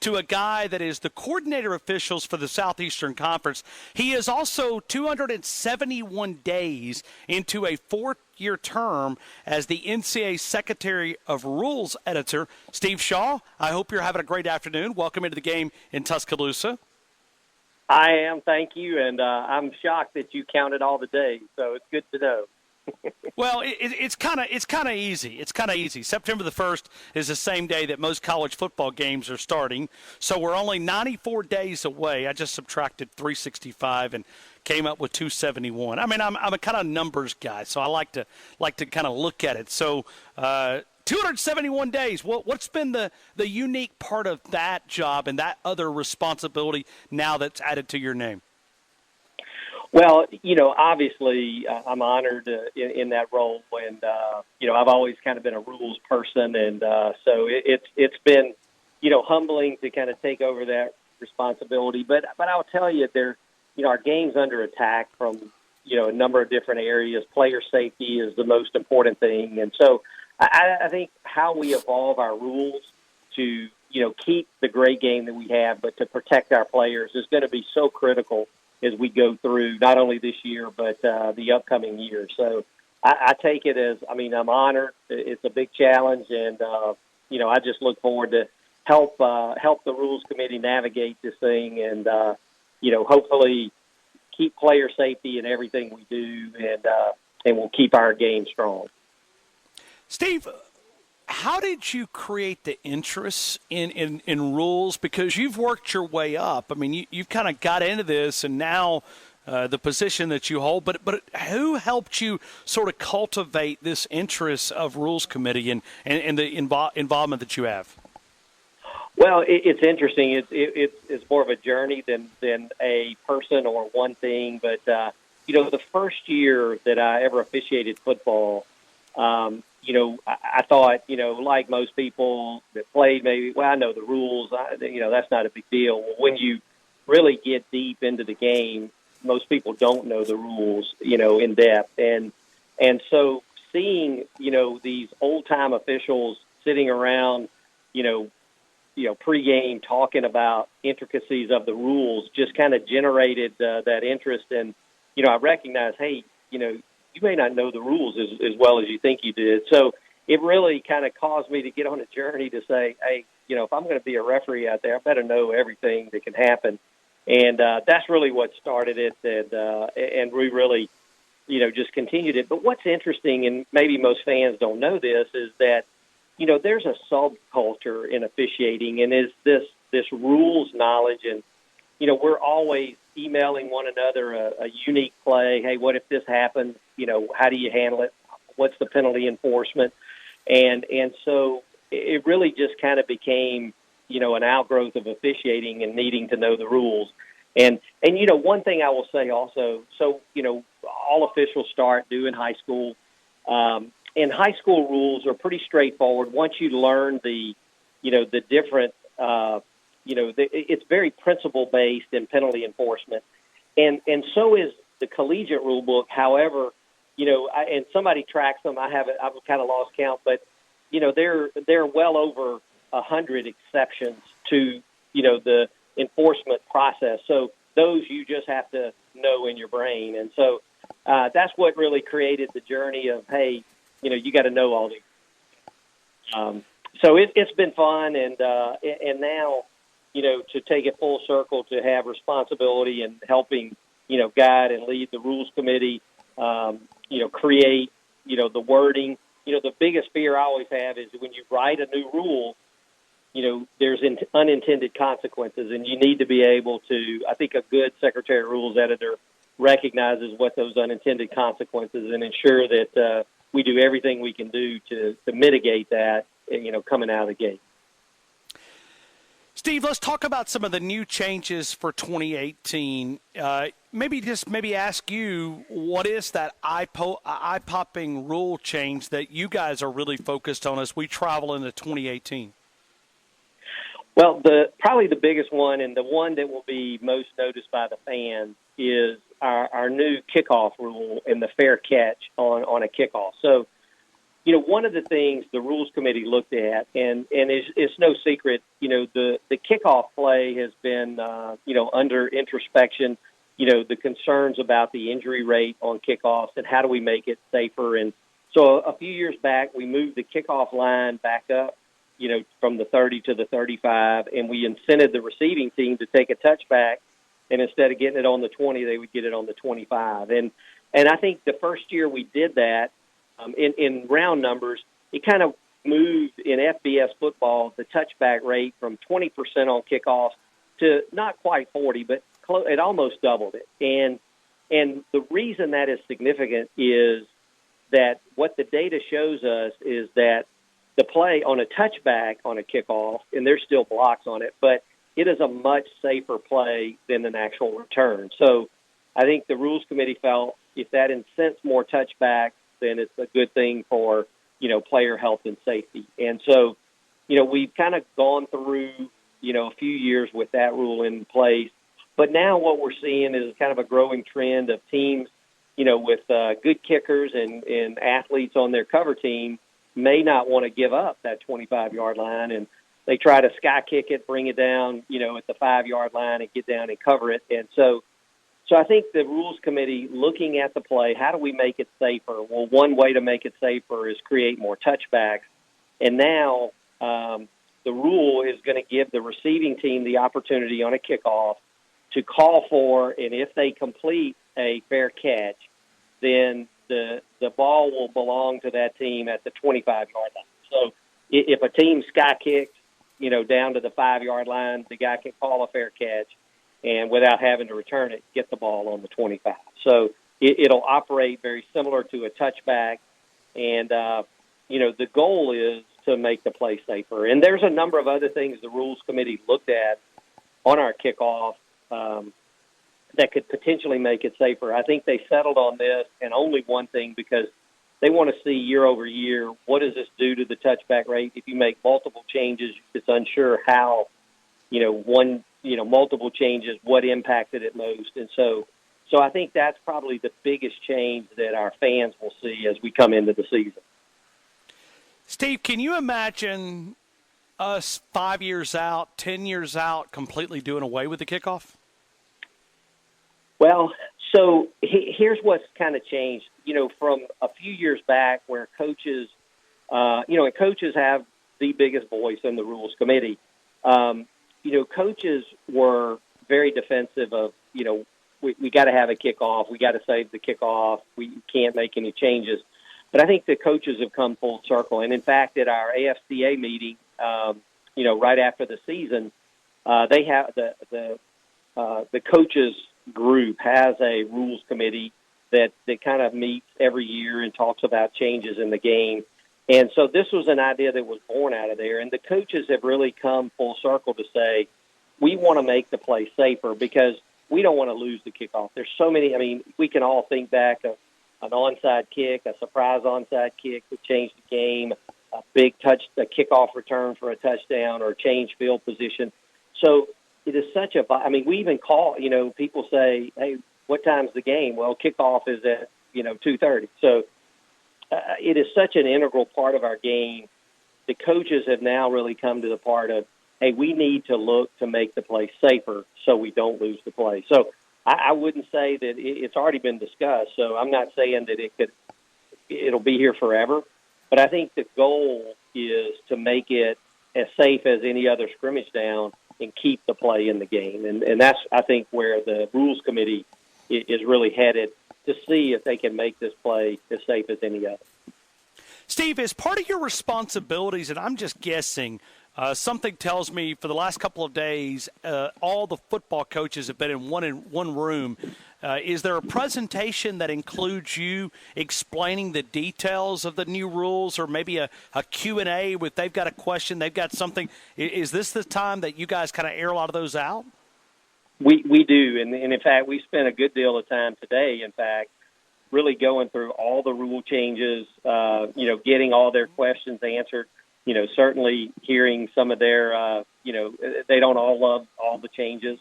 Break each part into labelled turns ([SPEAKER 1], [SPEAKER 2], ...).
[SPEAKER 1] to a guy that is the coordinator officials for the Southeastern Conference. He is also 271 days into a fourth-year term as the NCAA Secretary of Rules Editor. Steve Shaw, I hope you're having a great afternoon. Welcome into the game in Tuscaloosa.
[SPEAKER 2] I am, thank you, and I'm shocked that you counted all the days, so it's good to know.
[SPEAKER 1] Well, it's kind of easy. It's kind of easy. September the 1st is the same day that most college football games are starting, so we're only 94 days away. I just subtracted 365 and came up with 271. I mean, I'm a kind of numbers guy, so I like to kind of look at it. So 271 days. What's been the unique part of that job and that other responsibility now that's added to your name?
[SPEAKER 2] Well, obviously I'm honored in that role, and I've always kind of been a rules person, and so it's been humbling to kind of take over that responsibility. But I'll tell you, our game's under attack from a number of different areas. Player safety is the most important thing, and so I think how we evolve our rules to keep the great game that we have, but to protect our players is going to be so critical as we go through not only this year, but the upcoming year. So I take it as, I'm honored. It's a big challenge, and, I just look forward to help the Rules Committee navigate this thing and, hopefully keep player safety in everything we do, and we'll keep our game strong.
[SPEAKER 1] Steve, how did you create the interest in rules? Because you've worked your way up. I mean, you've kind of got into this, and now the position that you hold. But who helped you sort of cultivate this interest of Rules Committee and the involvement that you have?
[SPEAKER 2] Well, it's interesting. It's more of a journey than a person or one thing. But the first year that I ever officiated football. I thought, like most people that played, maybe, I know the rules, that's not a big deal. Well, when you really get deep into the game, most people don't know the rules, in depth. And so seeing, these old-time officials sitting around, pregame talking about intricacies of the rules just kind of generated that interest. And, I recognized, hey, you may not know the rules as well as you think you did. So it really kind of caused me to get on a journey to say, hey, if I'm going to be a referee out there, I better know everything that can happen. And that's really what started it, and we really, just continued it. But what's interesting, and maybe most fans don't know this, is that, there's a subculture in officiating, and is this rules knowledge. And, we're always emailing one another a unique play. Hey, what if this happens? How do you handle it? What's the penalty enforcement? And so it really just kind of became, an outgrowth of officiating and needing to know the rules. And one thing I will say also, so, all officials start doing high school. And high school rules are pretty straightforward. Once you learn the different, it's very principle-based in penalty enforcement. And so is the collegiate rule book. However, and somebody tracks them. I've kind of lost count, but there are well over 100 exceptions to the enforcement process. So those you just have to know in your brain, and so that's what really created the journey of, hey, you got to know all these. So it's been fun, and now to take it full circle, to have responsibility and helping guide and lead the Rules Committee. Create, the wording. The biggest fear I always have is when you write a new rule, there's unintended consequences, and you need to be able to, I think a good Secretary of Rules editor recognizes what those unintended consequences and ensure that we do everything we can do to mitigate that, coming out of the gate.
[SPEAKER 1] Steve, let's talk about some of the new changes for 2018. Maybe ask you, what is that eye-popping rule change that you guys are really focused on as we travel into 2018?
[SPEAKER 2] Well, probably the biggest one, and the one that will be most noticed by the fans, is our new kickoff rule and the fair catch on a kickoff. So, one of the things the Rules Committee looked at, and it's no secret, the kickoff play has been, under introspection, the concerns about the injury rate on kickoffs and how do we make it safer. And so a few years back, we moved the kickoff line back up, from the 30 to the 35, and we incented the receiving team to take a touchback, and instead of getting it on the 20, they would get it on the 25. And I think the first year we did that, in round numbers, it kind of moved in FBS football the touchback rate from 20% on kickoffs to not quite 40, but it almost doubled it. And the reason that is significant is that what the data shows us is that the play on a touchback on a kickoff, and there's still blocks on it, but it is a much safer play than an actual return. So I think the Rules Committee felt if that incents more touchbacks, then it's a good thing for, player health and safety. And so, we've kind of gone through, a few years with that rule in place. But now what we're seeing is kind of a growing trend of teams, with good kickers and athletes on their cover team may not want to give up that 25-yard line, and they try to sky kick it, bring it down, at the 5-yard line and get down and cover it. And so I think the Rules Committee, looking at the play, how do we make it safer? Well, one way to make it safer is create more touchbacks. And now the rule is going to give the receiving team the opportunity on a kickoff to call for, and if they complete a fair catch, then the ball will belong to that team at the 25-yard line. So if a team sky kicks, down to the 5-yard line, the guy can call a fair catch, and without having to return it, get the ball on the 25. So it'll operate very similar to a touchback, and, the goal is to make the play safer. And there's a number of other things the Rules Committee looked at on our kickoff that could potentially make it safer. I think they settled on this and only one thing because they want to see year over year, what does this do to the touchback rate? If you make multiple changes, it's unsure how, multiple changes, what impacted it most. And so I think that's probably the biggest change that our fans will see as we come into the season.
[SPEAKER 1] Steve, can you imagine us 5 years out, 10 years out, completely doing away with the kickoff?
[SPEAKER 2] Well, so here's what's kind of changed, from a few years back where coaches, and coaches have the biggest voice in the Rules Committee. Coaches were very defensive of, we got to have a kickoff. We got to save the kickoff. We can't make any changes. But I think the coaches have come full circle. And, in fact, at our AFCA meeting, right after the season, they have the coaches group has a rules committee that kind of meets every year and talks about changes in the game. And so this was an idea that was born out of there. And the coaches have really come full circle to say, we want to make the play safer because we don't want to lose the kickoff. There's so many, we can all think back of an onside kick, a surprise onside kick that changed the game, a big a kickoff return for a touchdown or change field position. So it is such we even call, people say, hey, what time's the game? Well, kickoff is at, 2:30. So it is such an integral part of our game. The coaches have now really come to the part of, hey, we need to look to make the play safer so we don't lose the play. So I wouldn't say that it's already been discussed. So I'm not saying that it'll be here forever. But I think the goal is to make it as safe as any other scrimmage down and keep the play in the game. And that's, I think, where the Rules Committee is really headed to see if they can make this play as safe as any other.
[SPEAKER 1] Steve, as part of your responsibilities, and I'm just guessing, something tells me for the last couple of days, all the football coaches have been in one room. Is there a presentation that includes you explaining the details of the new rules, or maybe a Q&A with they've got a question, they've got something? Is this the time that you guys kind of air a lot of those out?
[SPEAKER 2] We do, and in fact, we spent a good deal of time today, in fact, really going through all the rule changes, getting all their questions answered. Certainly hearing some of their, they don't all love all the changes,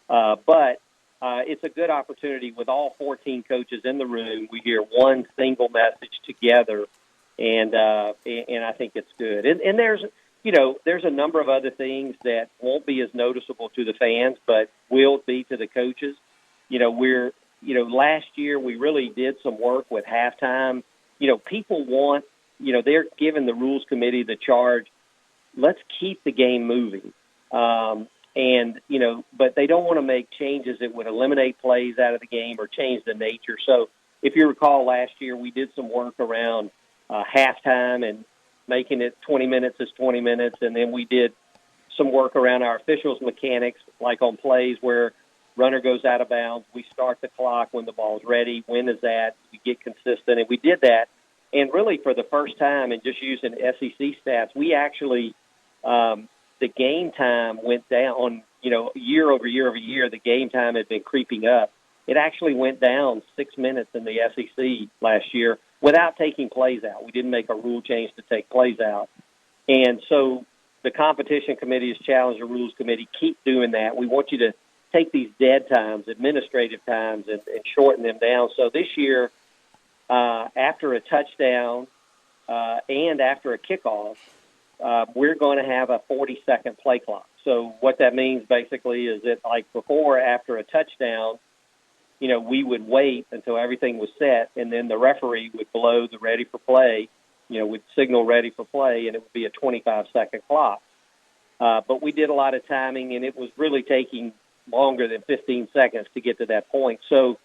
[SPEAKER 2] but it's a good opportunity with all 14 coaches in the room. We hear one single message together and I think it's good. And there's a number of other things that won't be as noticeable to the fans, but will be to the coaches. Last year we really did some work with halftime. People want, they're giving the rules committee the charge. Let's keep the game moving. But they don't want to make changes that would eliminate plays out of the game or change the nature. So if you recall last year, we did some work around halftime and making it 20 minutes is 20 minutes. And then we did some work around our officials' mechanics, like on plays where runner goes out of bounds. We start the clock when the ball's ready. When is that? We get consistent. And we did that. And really for the first time, and just using SEC stats, we actually the game time went down, year over year over year, the game time had been creeping up. It actually went down 6 minutes in the SEC last year without taking plays out. We didn't make a rule change to take plays out. And so the competition committee has challenged the rules committee, keep doing that. We want you to take these dead times, administrative times, and shorten them down. So this year, after a touchdown and after a kickoff, we're going to have a 40-second play clock. So what that means basically is that, like before, after a touchdown, we would wait until everything was set, and then the referee would blow the ready for play, would signal ready for play, and it would be a 25-second clock. But we did a lot of timing, and it was really taking longer than 15 seconds to get to that point. So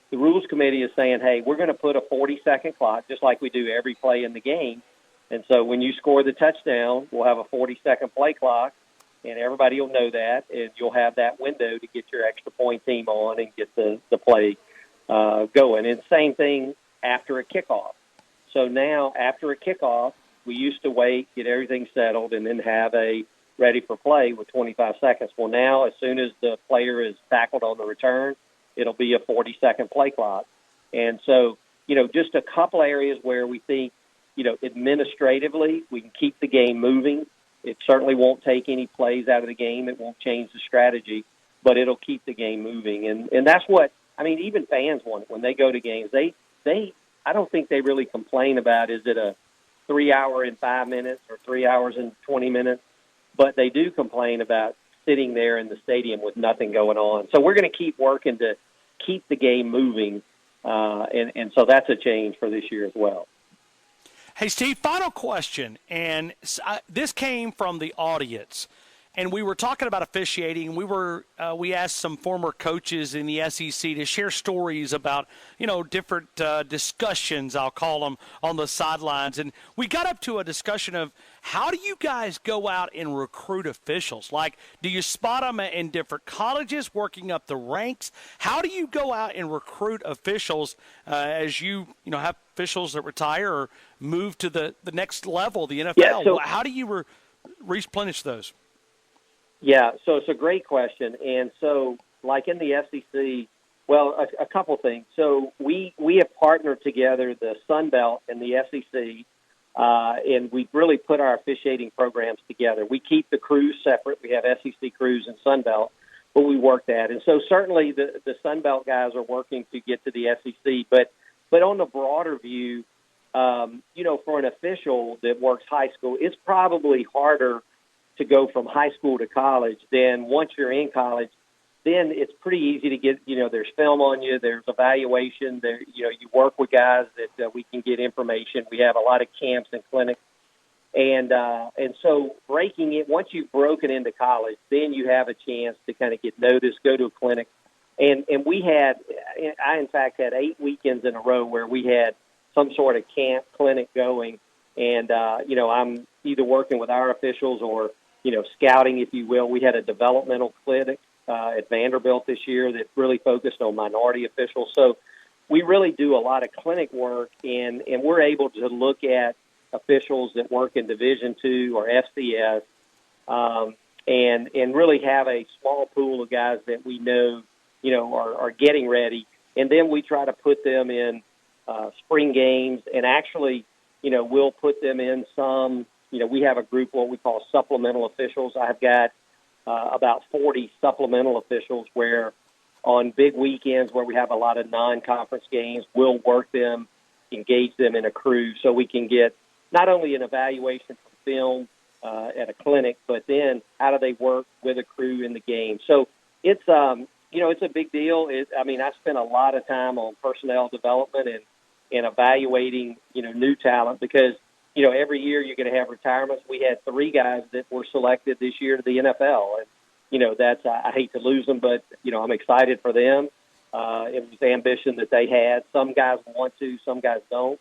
[SPEAKER 2] the rules committee is saying, hey, we're going to put a 40-second clock, just like we do every play in the game. And so when you score the touchdown, we'll have a 40-second play clock, and everybody will know that, and you'll have that window to get your extra point team on and get the play going. And same thing after a kickoff. So now after a kickoff, we used to wait, get everything settled, and then have a ready for play with 25 seconds. Well, now as soon as the player is tackled on the return, it'll be a 40-second play clock. And so, just a couple areas where we think, administratively, we can keep the game moving. It certainly won't take any plays out of the game. It won't change the strategy, but it'll keep the game moving. And that's what, even fans want it when they go to games. I don't think they really complain about, is it a 3 hour and 5 minutes or 3 hours and 20 minutes? But they do complain about sitting there in the stadium with nothing going on. So we're going to keep working to keep the game moving. And so that's a change for this year as well.
[SPEAKER 1] Hey, Steve, final question, and this came from the audience, and we were talking about officiating. We asked some former coaches in the SEC to share stories about, different discussions, I'll call them, on the sidelines, and we got up to a discussion of how do you guys go out and recruit officials? Like, do you spot them in different colleges, working up the ranks? How do you go out and recruit officials as you have officials that retire or move to the next level, the NFL?
[SPEAKER 2] Yeah, so,
[SPEAKER 1] how do you replenish those?
[SPEAKER 2] Yeah, so it's a great question. And so, like in the SEC, well, a couple things. So we have partnered together, the Sun Belt and the SEC, and we've really put our officiating programs together. We keep the crews separate. We have SEC crews and Sun Belt, but we work that. And so certainly the Sun Belt guys are working to get to the SEC. But on the broader view, for an official that works high school, it's probably harder to go from high school to college. Then once you're in college, then it's pretty easy to get, there's film on you, there's evaluation, there, you work with guys that we can get information. We have a lot of camps and clinics. And so breaking it, once you've broken into college, then you have a chance to kind of get noticed, go to a clinic. And I in fact had 8 weekends in a row where we had some sort of camp clinic going. And, I'm either working with our officials or, scouting, if you will. We had a developmental clinic at Vanderbilt this year that really focused on minority officials. So we really do a lot of clinic work, and we're able to look at officials that work in Division II or FCS and really have a small pool of guys that we know, are getting ready. And then we try to put them in spring games, and actually, we'll put them in some, we have a group, what we call supplemental officials. I've got about 40 supplemental officials where on big weekends where we have a lot of non-conference games, we'll work them, engage them in a crew so we can get, not only an evaluation from film at a clinic, but then how do they work with a crew in the game. So it's it's a big deal. I spent a lot of time on personnel development and evaluating new talent because every year you're going to have retirements. We had 3 guys that were selected this year to the NFL, and that's I hate to lose them, but I'm excited for them. It was the ambition that they had. Some guys want to, some guys don't,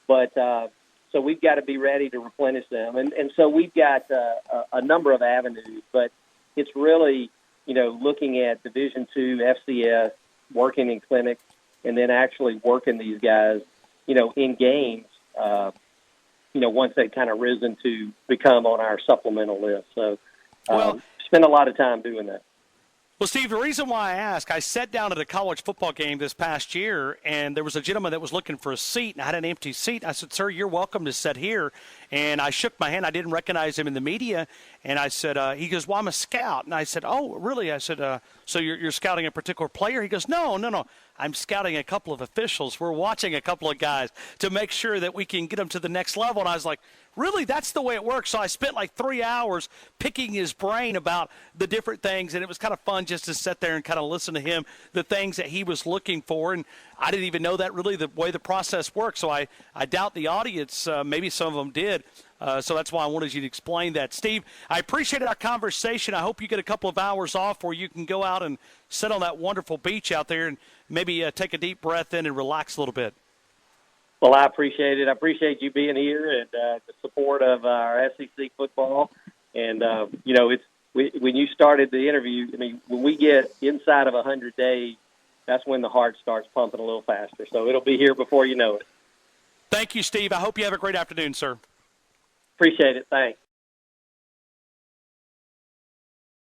[SPEAKER 2] but so we've got to be ready to replenish them, and so we've got a number of avenues, but it's really looking at Division II FCS, working in clinics, and then actually working these guys in games. Once they've kind of risen to become on our supplemental list. So spend a lot of time doing that.
[SPEAKER 1] Well, Steve, the reason why I ask, I sat down at a college football game this past year, and there was a gentleman that was looking for a seat, and I had an empty seat. I said, "Sir, you're welcome to sit here." And I shook my hand. I didn't recognize him in the media. And I said, he goes, "Well, I'm a scout." And I said, "Oh, really?" I said, "So you're scouting a particular player?" He goes, No. I'm scouting a couple of officials. We're watching a couple of guys to make sure that we can get them to the next level." And I was like, really? That's the way it works? So I spent like 3 hours picking his brain about the different things, and it was kind of fun just to sit there and kind of listen to him, the things that he was looking for. And I didn't even know that really the way the process works. So I doubt the audience, maybe some of them did. So that's why I wanted you to explain that. Steve, I appreciated our conversation. I hope you get a couple of hours off where you can go out and sit on that wonderful beach out there and maybe take a deep breath in and relax a little bit.
[SPEAKER 2] Well, I appreciate it. I appreciate you being here and the support of our SEC football. And, when you started the interview, when we get inside of 100 days, that's when the heart starts pumping a little faster. So it'll be here before you know it.
[SPEAKER 1] Thank you, Steve. I hope you have a great afternoon, sir.
[SPEAKER 2] Appreciate it. Thanks.